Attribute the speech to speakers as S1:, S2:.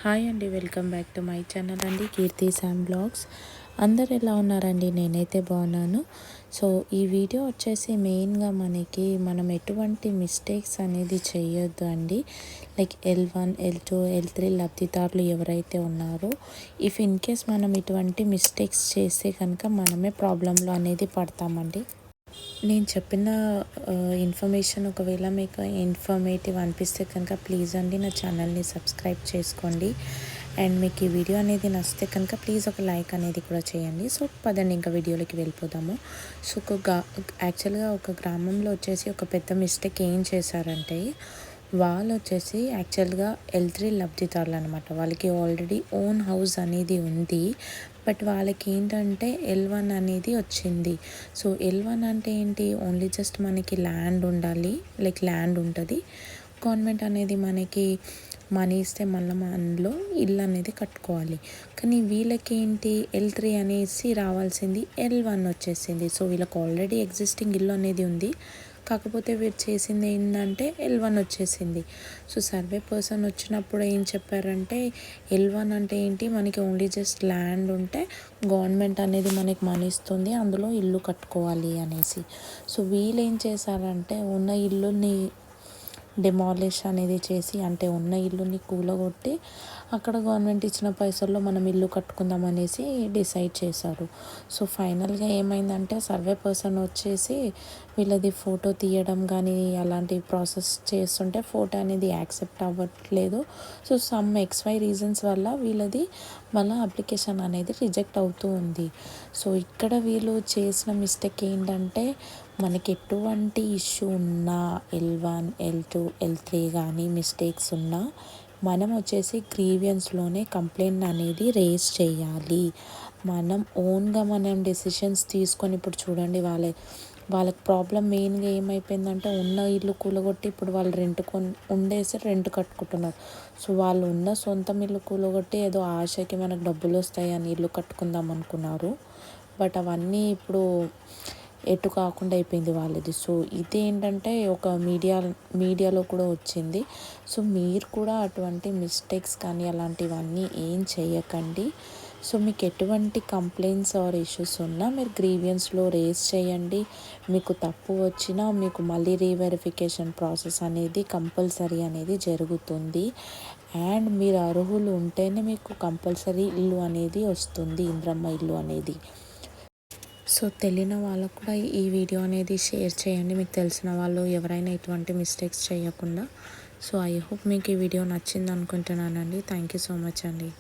S1: Hi అండి, welcome back to my channel అండి, కీర్తి Sam blogs. అందరు ఎలా ఉన్నారండి? నేనైతే బాగున్నాను. సో ఈ వీడియో వచ్చేసి మెయిన్గా మనం ఎటువంటి మిస్టేక్స్ అనేది చేయొద్దు అండి. లైక్ L1, L2, L3 లబ్ధిదారులు ఎవరైతే ఉన్నారో, ఇఫ్ ఇన్ కేస్ మనం ఇటువంటి మిస్టేక్స్ చేస్తే కనుక మనమే ప్రాబ్లంలో అనేది పడతామండి. నేను చెప్పిన ఇన్ఫర్మేషన్ ఒకవేళ మీకు ఇన్ఫర్మేటివ్ అనిపిస్తే కనుక ప్లీజ్ అండి నా ఛానల్ని సబ్స్క్రైబ్ చేసుకోండి. అండ్ మీకు ఈ వీడియో అనేది నచ్చితే కనుక ప్లీజ్ ఒక లైక్ అనేది కూడా చేయండి. సో పదండి ఇంకా వీడియోలోకి వెళ్ళిపోదాము. సో యాక్చువల్గా ఒక గ్రామంలో వచ్చేసి ఒక పెద్ద మిస్టేక్ ఏం చేశారంటే, వాళ్ళు వచ్చేసి యాక్చువల్గా L3 లబ్ధిదారులు అనమాట. వాళ్ళకి ఆల్రెడీ ఓన్ హౌస్ అనేది ఉంది. బట్ వాళ్ళకి ఏంటంటే L1 అనేది వచ్చింది. సో L1 అంటే ఏంటి? ఓన్లీ జస్ట్ మనకి ల్యాండ్ ఉండాలి, లైక్ ల్యాండ్ ఉంటుంది. గవర్నమెంట్ అనేది మనకి మనీ ఇస్తే మళ్ళీ అందులో ఇల్లు అనేది కట్టుకోవాలి. కానీ వీళ్ళకి ఏంటి, L3 అనేసి రావాల్సింది L1 వచ్చేసింది. సో వీళ్ళకి ఆల్రెడీ ఎగ్జిస్టింగ్ ఇల్లు అనేది ఉంది, కాకపోతే వీరు చేసింది ఏంటంటే L1 వచ్చేసింది. సో సర్వే పర్సన్ వచ్చినప్పుడు ఏం చెప్పారంటే, L1 అంటే ఏంటి, మనకి ఓన్లీ జస్ట్ ల్యాండ్ ఉంటే గవర్నమెంట్ అనేది మనకి మనీ ఇస్తుంది, అందులో ఇల్లు కట్టుకోవాలి అనేసి. సో వీళ్ళు ఏం చేశారంటే, ఉన్న ఇల్లుని డెమాలిష్ అనేది చేసి, అంటే ఉన్న ఇల్లుని కూలగొట్టి అక్కడ గవర్నమెంట్ ఇచ్చిన పైసల్లో మనం ఇల్లు కట్టుకుందాం అనేసి డిసైడ్ చేశారు. సో ఫైనల్గా ఏమైందంటే, సర్వే పర్సన్ వచ్చేసి వీళ్ళది ఫోటో తీయడం కానీ అలాంటి ప్రాసెస్ చేస్తుంటే ఫోటో అనేది యాక్సెప్ట్ అవ్వట్లేదు. సో సమ్ XY రీజన్స్ వల్ల వీళ్ళది మళ్ళీ అప్లికేషన్ అనేది రిజెక్ట్ అవుతూ ఉంది. సో ఇక్కడ వీళ్ళు చేసిన మిస్టేక్ ఏంటంటే, మనకి ఎటువంటి ఇష్యూ ఉన్నా L1, L2, L3 కానీ మిస్టేక్స్ ఉన్నా మనం వచ్చేసి గ్రీవియన్స్లోనే కంప్లైంట్ అనేది రేజ్ చేయాలి. మనం ఓన్గా మనం డెసిషన్స్ తీసుకొని, ఇప్పుడు చూడండి వాళ్ళకి ప్రాబ్లం మెయిన్గా ఏమైపోయిందంటే, ఉన్న ఇల్లు కూలగొట్టి ఇప్పుడు వాళ్ళు ఉండేసి రెంట్ కట్టుకుంటున్నారు. సో వాళ్ళు ఉన్న సొంతం ఇల్లు కూలగొట్టి ఏదో ఆశకి మనకు డబ్బులు వస్తాయని ఇల్లు కట్టుకుందాం అనుకున్నారు. బట్ అవన్నీ ఇప్పుడు ఎటు కాకుండా అయిపోయింది వాళ్ళది. సో ఇదేంటంటే ఒక మీడియాలో కూడా వచ్చింది. సో మీరు కూడా అటువంటి మిస్టేక్స్ కానీ అలాంటివన్నీ ఏం చేయకండి. సో మీకు ఎటువంటి కంప్లైంట్స్ ఆర్ ఇష్యూస్ ఉన్నా మీరు గ్రీవియన్స్లో రేజ్ చేయండి. మీకు తప్పు వచ్చినా మీకు మళ్ళీ రీవెరిఫికేషన్ ప్రాసెస్ అనేది కంపల్సరీ అనేది జరుగుతుంది. అండ్ మీరు అర్హులు ఉంటేనే మీకు కంపల్సరీ ఇల్లు అనేది వస్తుంది, ఇంద్రమ్మ ఇల్లు అనేది. సో తెలియని వాళ్ళకు కూడా ఈ వీడియో అనేది షేర్ చేయండి, మీకు తెలిసిన వాళ్ళు ఎవరైనా ఇటువంటి మిస్టేక్స్ చేయకుండా. సో ఐ హోప్ మీకు ఈ వీడియో నచ్చింది అనుకుంటున్నానండి. థ్యాంక్ యూ సో మచ్ అండి.